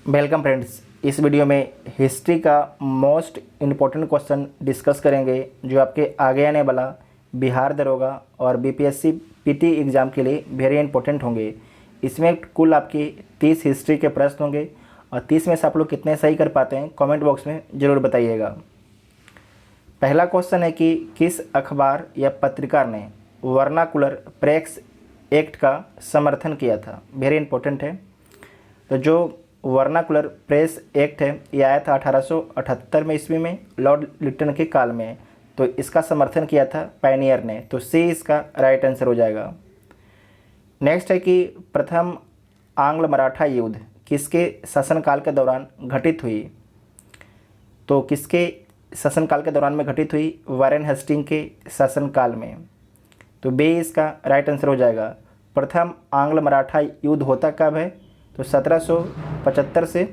Welcome friends. इस video में history का मोस्ट इम्पोर्टेंट क्वेश्चन डिस्कस करेंगे जो आपके आगे आने वाला बिहार दरोगा और बीपीएससी पीटी एग्ज़ाम के लिए वेरी इंपॉर्टेंट होंगे। इसमें कुल आपकी 30 हिस्ट्री के प्रश्न होंगे और 30 में से आप लोग कितने सही कर पाते हैं कमेंट बॉक्स में ज़रूर बताइएगा। पहला क्वेश्चन है कि किस अखबार या पत्रकार ने वर्नाकुलर प्रेस एक्ट का समर्थन किया था। वेरी इंपॉर्टेंट है। तो जो वर्नाकुलर प्रेस एक्ट है ये आया था 1878 में ईस्वी में लॉर्ड लिटन के काल में। तो इसका समर्थन किया था पायनियर ने। तो सी इसका राइट आंसर हो जाएगा। नेक्स्ट है कि प्रथम आंग्ल मराठा युद्ध किसके शासनकाल के दौरान घटित हुई। तो किसके शासनकाल के दौरान में घटित हुई? वारेन हेस्टिंग के शासनकाल में। तो बी इसका राइट आंसर हो जाएगा। प्रथम आंग्ल मराठा युद्ध होता कब है? तो 1775 से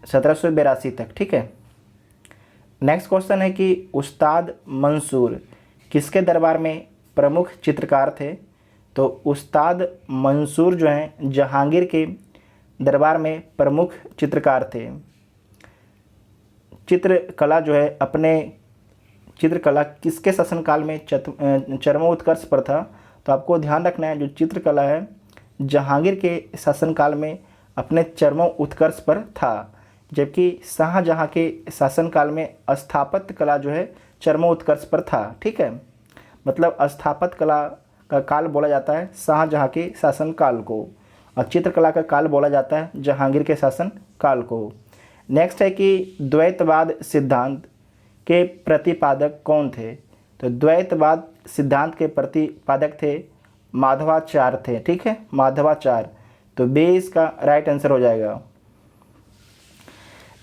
1782 तक। ठीक है। नेक्स्ट क्वेश्चन है कि उस्ताद मंसूर किसके दरबार में प्रमुख चित्रकार थे। तो उस्ताद मंसूर जो हैं जहांगीर के दरबार में प्रमुख चित्रकार थे। चित्रकला जो है अपने चित्रकला किसके शासनकाल में चरमोत्कर्ष पर था। तो आपको ध्यान रखना है जो चित्रकला है जहांगीर के शासनकाल में अपने चरमो उत्कर्ष पर था, जबकि शाहजहां के शासनकाल में स्थापत्य कला जो है चरमो उत्कर्ष पर था। ठीक है। मतलब स्थापत्य कला का काल बोला जाता है शाहजहां के शासनकाल को और चित्रकला का काल बोला जाता है जहांगीर के शासनकाल को। नेक्स्ट है कि द्वैतवाद सिद्धांत के प्रतिपादक कौन थे। तो द्वैतवाद सिद्धांत के प्रतिपादक थे माधवाचार्य थे। ठीक है, माधवाचार्य। तो बी इसका राइट आंसर हो जाएगा।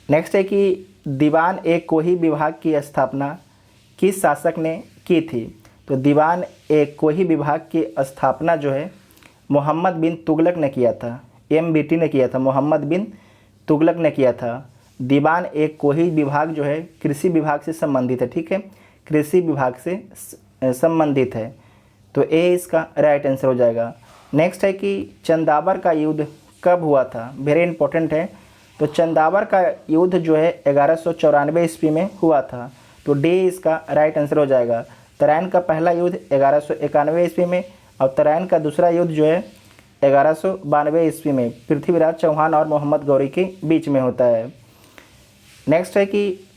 नेक्स्ट है कि दीवान ए कोही विभाग की स्थापना किस शासक ने की थी। तो दीवान ए कोही विभाग की स्थापना जो है मोहम्मद बिन तुगलक ने किया था। MBT ने किया था, मोहम्मद बिन तुगलक ने किया था। दीवान ए कोही विभाग जो है कृषि विभाग से संबंधित है। ठीक है, कृषि विभाग से संबंधित है। तो ए इसका राइट आंसर हो जाएगा। नेक्स्ट है कि चंदावर का युद्ध कब हुआ था। वेरी इंपॉर्टेंट है। तो चंदावर का युद्ध जो है 1194 ईस्वी में हुआ था। तो डी इसका राइट आंसर हो जाएगा। तराइन का पहला युद्ध 1191 ईस्वी में और तराइन का दूसरा युद्ध जो है 1192 ईस्वी में पृथ्वीराज चौहान और मोहम्मद गौरी के बीच में होता है। नेक्स्ट है कि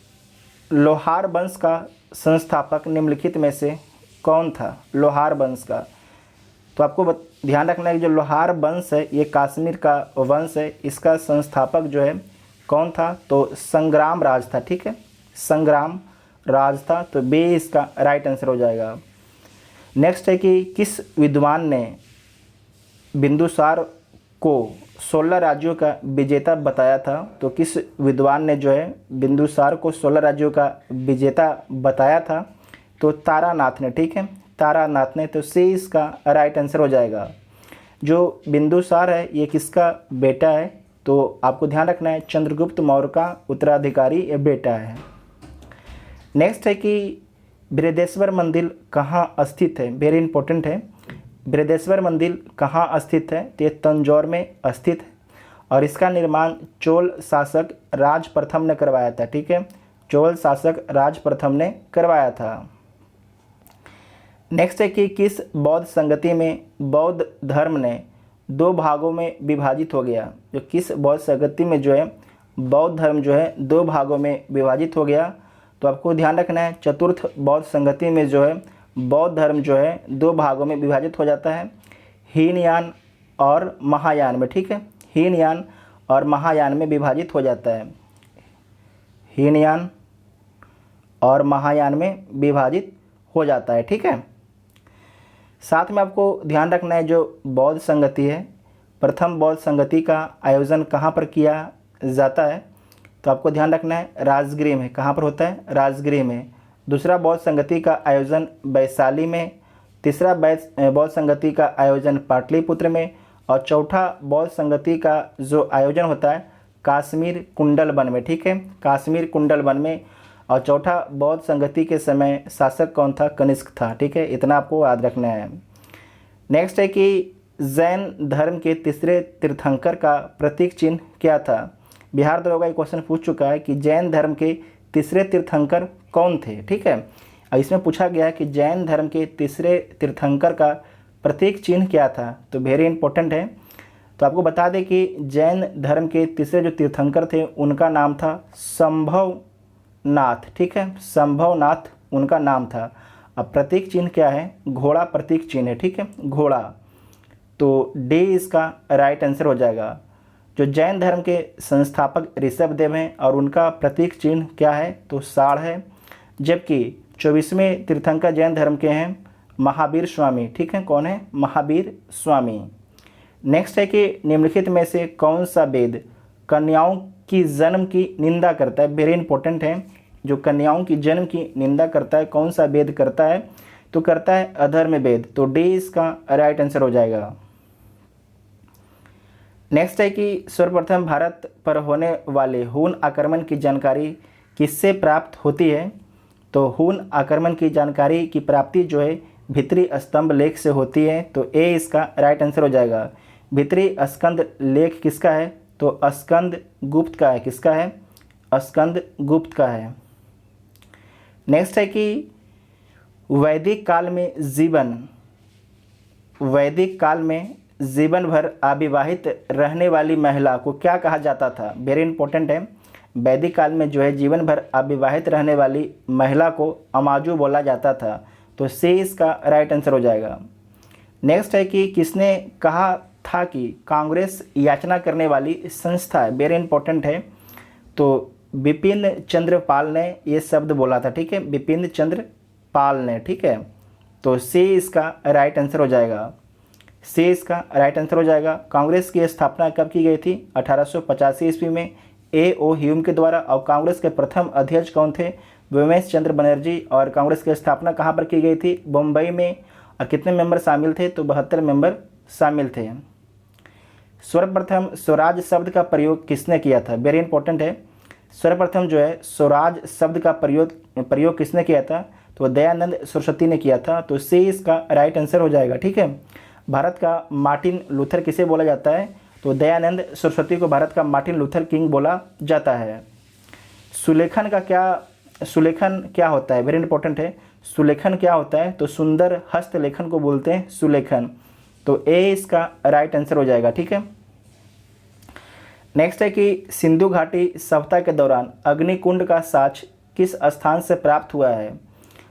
लोहार वंश का संस्थापक निम्नलिखित में से कौन था। लोहार वंश का तो आपको ध्यान रखना है कि जो लोहार वंश है ये कश्मीर का वंश है। इसका संस्थापक जो है कौन था। तो संग्राम राज था। ठीक है, संग्राम राज था। तो बी इसका राइट आंसर हो जाएगा। नेक्स्ट है कि किस विद्वान ने बिंदुसार को 16 राज्यों का विजेता बताया था। तो किस विद्वान ने जो है बिंदुसार को 16 राज्यों का विजेता बताया था। तो तारानाथ ने। ठीक है, तारानाथ ने। तो सी इसका राइट आंसर हो जाएगा। जो बिंदुसार है ये किसका बेटा है। तो आपको ध्यान रखना है चंद्रगुप्त मौर्य का उत्तराधिकारी ये बेटा है। नेक्स्ट है कि बृहदेश्वर मंदिर कहाँ स्थित है। वेरी इंपॉर्टेंट है। बृहदेश्वर मंदिर कहाँ स्थित है। तो ये तंजौर में स्थित है और इसका निर्माण चोल शासक राज प्रथम ने करवाया था। ठीक है, चोल शासक राज प्रथम ने करवाया था। नेक्स्ट है कि किस बौद्ध संगति में बौद्ध धर्म ने 2 भागों में विभाजित हो गया। जो किस बौद्ध संगति में जो है बौद्ध धर्म जो है 2 भागों में विभाजित हो गया। तो आपको ध्यान रखना है चतुर्थ बौद्ध संगति में जो है बौद्ध धर्म जो है 2 भागों में विभाजित हो जाता है, हीनयान और महायान में। ठीक है, हीनयान और महायान में विभाजित हो जाता है। हीनयान और महायान में विभाजित हो जाता है। ठीक है। साथ में आपको ध्यान रखना है जो बौद्ध संगति है प्रथम बौद्ध संगति का आयोजन कहाँ पर किया जाता है। तो आपको ध्यान रखना है राजगृह में। कहाँ पर होता है? राजगृह में। दूसरा बौद्ध संगति का आयोजन वैशाली में। तीसरा बौद्ध संगति का आयोजन पाटलिपुत्र में और चौथा बौद्ध संगति का जो आयोजन होता है काश्मीर कुंडल वन में। ठीक है, काश्मीर कुंडल वन में। और चौथा बौद्ध संगति के समय शासक कौन था? कनिष्क था। ठीक है, इतना आपको याद रखना है। नेक्स्ट है कि जैन धर्म के तीसरे तीर्थंकर का प्रतीक चिन्ह क्या था? बिहार दरोगा ये क्वेश्चन पूछ चुका है कि जैन धर्म के तीसरे तीर्थंकर कौन थे, ठीक है। और इसमें पूछा गया है कि जैन धर्म के तीसरे तीर्थंकर का प्रतीक चिन्ह क्या था, तो वेरी इंपॉर्टेंट है। तो आपको बता दें कि जैन धर्म के तीसरे जो तीर्थंकर थे उनका नाम था संभवनाथ, ठीक है, संभवनाथ उनका नाम था। अब प्रतीक चिन्ह क्या है? घोड़ा प्रतीक चिन्ह है, ठीक है, घोड़ा। तो डी इसका राइट आंसर हो जाएगा। जो जैन धर्म के संस्थापक ऋषभदेव हैं और उनका प्रतीक चिन्ह क्या है? तो साड़ है। जबकि 24वें तीर्थंकर जैन धर्म के हैं महावीर स्वामी, ठीक है, कौन है? महावीर स्वामी। नेक्स्ट है कि निम्नलिखित में से कौन सा वेद कन्याओं की जन्म की निंदा करता है? वेरी इंपॉर्टेंट है। जो कन्याओं की जन्म की निंदा करता है कौन सा वेद करता है? तो करता है अधर्म वेद। तो डी इसका राइट आंसर हो जाएगा। नेक्स्ट है कि सर्वप्रथम भारत पर होने वाले हून आक्रमण की जानकारी किससे प्राप्त होती है? तो हून आक्रमण की जानकारी की प्राप्ति जो है भित्री स्तंभ लेख से होती है। तो ए इसका राइट आंसर हो जाएगा। भित्री स्कंद लेख किसका है? तो स्कंद गुप्त का है। किसका है? स्कंद गुप्त का है। नेक्स्ट है कि वैदिक काल में जीवन भर अविवाहित रहने वाली महिला को क्या कहा जाता था? वेरी इंपॉर्टेंट है। वैदिक काल में जो है जीवन भर अविवाहित रहने वाली महिला को अमाजू बोला जाता था। तो सी इसका राइट आंसर हो जाएगा। नेक्स्ट है कि किसने कहा था कि कांग्रेस याचना करने वाली संस्था है? वेरी इंपॉर्टेंट है। तो बिपिन चंद्र पाल ने ये शब्द बोला था, ठीक है, बिपिन चंद्र पाल ने, ठीक है। तो सी इसका राइट आंसर हो जाएगा। सी इसका राइट आंसर हो जाएगा। कांग्रेस की स्थापना कब की गई थी? 1885 ईस्वी में ए ओ ह्यूम के द्वारा। और कांग्रेस के प्रथम अध्यक्ष कौन थे? व्योमेश चंद्र बनर्जी। और कांग्रेस की स्थापना कहाँ पर की गई थी? मुंबई में। और कितने मेंबर शामिल थे? तो 72 मेंबर शामिल थे। सर्वप्रथम स्वराज शब्द का प्रयोग किसने किया था? वेरी इंपॉर्टेंट है। सर्वप्रथम जो है स्वराज शब्द का प्रयोग किसने किया था? तो दयानंद सरस्वती ने किया था। तो सी इसका राइट आंसर हो जाएगा, ठीक है। भारत का मार्टिन लूथर किसे बोला जाता है? तो दयानंद सरस्वती को भारत का मार्टिन लूथर किंग बोला जाता है। सुलेखन क्या होता है? वेरी इंपॉर्टेंट है। सुलेखन क्या होता है? तो सुंदर हस्तलेखन को बोलते हैं सुलेखन। तो ए इसका राइट आंसर हो जाएगा, ठीक है। नेक्स्ट है कि सिंधु घाटी सभ्यता के दौरान अग्निकुंड का साक्ष्य किस स्थान से प्राप्त हुआ है?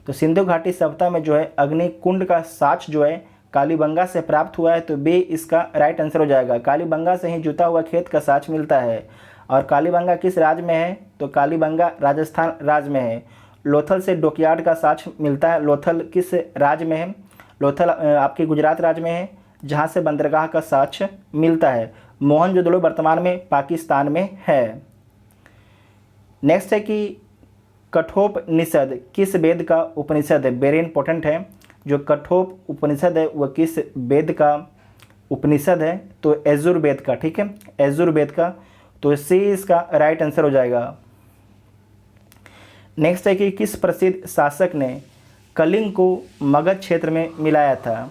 तो सिंधु घाटी सभ्यता में जो है अग्निकुंड का साक्ष्य जो है कालीबंगा से प्राप्त हुआ है। तो बी इसका राइट आंसर हो जाएगा। कालीबंगा से ही जुता हुआ खेत का साक्ष्य मिलता है। और कालीबंगा किस राज्य में है? तो कालीबंगा राजस्थान राज्य में है। लोथल से डॉकयार्ड का साक्ष्य मिलता है। लोथल किस राज्य में है? लोथल आपके गुजरात राज्य में है, जहाँ से बंदरगाह का साक्ष्य मिलता है। मोहनजोदड़ो वर्तमान में पाकिस्तान में है। नेक्स्ट है कि कठोपनिषद किस वेद का उपनिषद है? वेरी इंपॉर्टेंट है। जो कठोप उपनिषद है वह किस वेद का उपनिषद है? तो यजुर्वेद का, ठीक है, यजुर्वेद का। तो सी इसका राइट आंसर हो जाएगा। नेक्स्ट है कि किस प्रसिद्ध शासक ने कलिंग को मगध क्षेत्र में मिलाया था?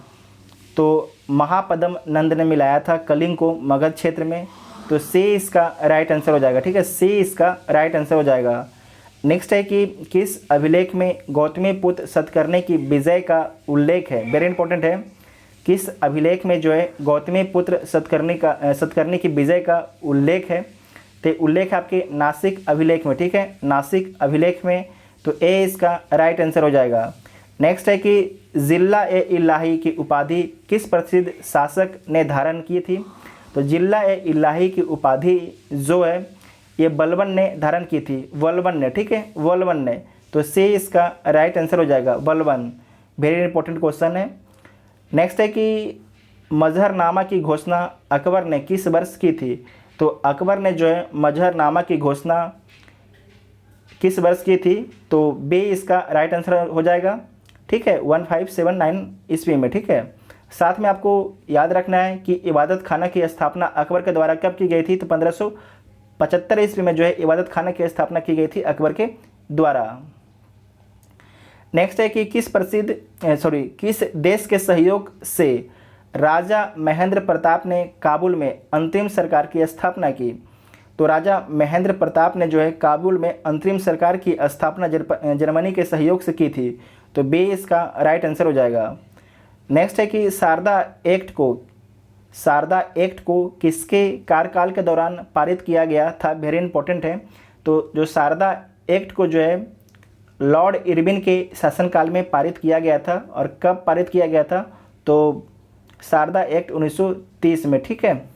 तो महापद्म नंद ने मिलाया था कलिंग को मगध क्षेत्र में। तो सी इसका राइट आंसर हो जाएगा, ठीक है, सी इसका राइट आंसर हो जाएगा। नेक्स्ट है कि किस अभिलेख में गौतमीपुत्र सतकर्णी की विजय का उल्लेख है? वेरी इंपॉर्टेंट है। किस अभिलेख में जो है गौतमीपुत्र सतकर्णी की विजय का उल्लेख है? तो उल्लेख आपके नासिक अभिलेख में, ठीक है, नासिक अभिलेख में। तो ए इसका राइट आंसर हो जाएगा। नेक्स्ट है कि जिला ए इलाही की उपाधि किस प्रसिद्ध शासक ने धारण की थी? तो जिला ए इलाही की उपाधि जो है ये बलबन ने धारण की थी, बलबन ने, ठीक है, बलबन ने। तो सी इसका राइट आंसर हो जाएगा, बलबन। वेरी इंपॉर्टेंट क्वेश्चन है। नेक्स्ट है कि मजहरनामा की घोषणा अकबर ने किस वर्ष की थी? तो अकबर ने जो है मजहरनामा की घोषणा किस वर्ष की थी? तो बी इसका राइट आंसर हो जाएगा, ठीक है, 1579 ईस्वी में, ठीक है। साथ में आपको याद रखना है कि इबादत खाना की स्थापना अकबर के द्वारा कब की गई थी? तो 1575 ईस्वी में जो है इबादत खाना की स्थापना की गई थी अकबर के द्वारा। नेक्स्ट है कि किस देश के सहयोग से राजा महेंद्र प्रताप ने काबुल में अंतरिम सरकार की स्थापना की। तो राजा महेंद्र प्रताप ने जो है काबुल में अंतरिम सरकार की स्थापना जर्मनी के सहयोग से की थी। तो बी इसका राइट आंसर हो जाएगा। नेक्स्ट है कि शारदा एक्ट को किसके कार्यकाल के दौरान पारित किया गया था, वेरी इंपॉर्टेंट है। तो जो शारदा एक्ट को जो है लॉर्ड इरविन के शासनकाल में पारित किया गया था। और कब पारित किया गया था, तो शारदा एक्ट 1930 में, ठीक है।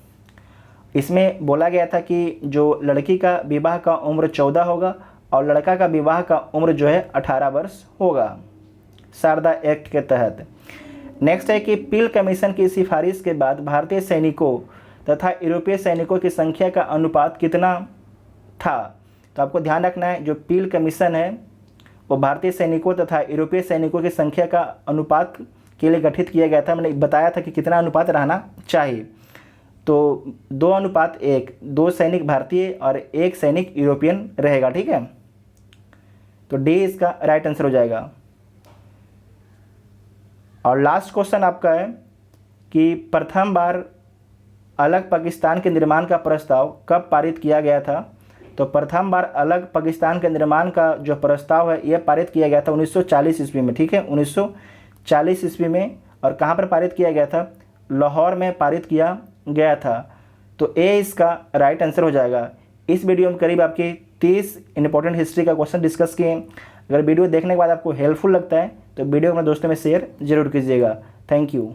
इसमें बोला गया था कि जो लड़की का विवाह का उम्र 14 होगा और लड़का का विवाह का उम्र जो है 18 वर्ष होगा, शारदा एक्ट के तहत। नेक्स्ट है कि पील कमीशन की सिफारिश के बाद भारतीय सैनिकों तथा यूरोपीय सैनिकों की संख्या का अनुपात कितना था। तो आपको ध्यान रखना है, जो पील कमीशन है वो भारतीय सैनिकों तथा यूरोपीय सैनिकों की संख्या का अनुपात के लिए गठित किया गया था। मैंने बताया था कि कितना अनुपात रहना चाहिए। तो 2:1, 2 सैनिक भारतीय और 1 सैनिक यूरोपियन रहेगा, ठीक है। तो डी इसका राइट आंसर हो जाएगा। और लास्ट क्वेश्चन आपका है कि प्रथम बार अलग पाकिस्तान के निर्माण का प्रस्ताव कब पारित किया गया था। तो प्रथम बार अलग पाकिस्तान के निर्माण का जो प्रस्ताव है यह पारित किया गया था 1940 ईस्वी में, ठीक है, 1940 ईस्वी में। और कहाँ पर पारित किया गया था, लाहौर में पारित किया गया था। तो ए इसका राइट आंसर हो जाएगा। इस वीडियो में करीब आपके 30 इंपॉर्टेंट हिस्ट्री का क्वेश्चन डिस्कस किए। अगर वीडियो देखने के बाद आपको हेल्पफुल लगता है तो वीडियो को अपने दोस्तों में शेयर जरूर कीजिएगा। Thank you.